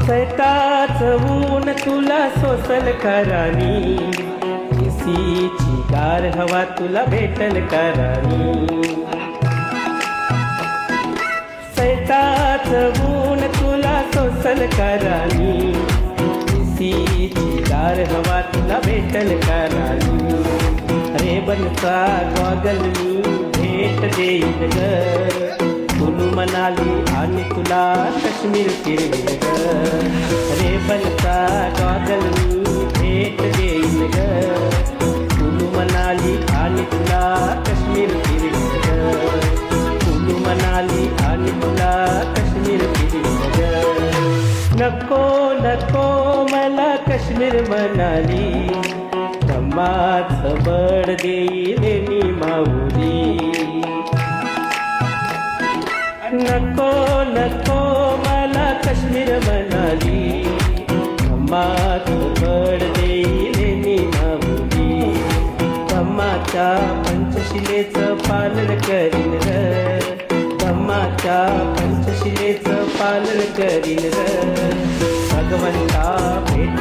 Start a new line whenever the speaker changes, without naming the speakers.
सैताच ऊन तुला सोसल करानी, एसीची गार हवा तुला भेटल करानी. सैताच ऊन तुला सोसल करानी, एसीची गार हवा तुला भेटल करानी. रेबनचा गॉगल मी भेट देईन ग, कुलू मनाली आणि तुला काश्मीर फिरवेन ग. रेबनचा गॉगल मी भेट देईन ग, कुलू मनाली आणि तुला काश्मीर फिरवेन ग. कुलू मनाली आणि तुला काश्मीर फिरवेन ग. नको नको मला काश्मीर मनाली, धम्माच बळ देईल मी माऊली. नको नको मला काश्मीर मनाली, धम्माच बळ देईल मी माऊली. धम्माच्या पंचशिलेचं पालन करीन र, धम्माच्या पंचशिलेचं पालन करीन र. भगवंता भेट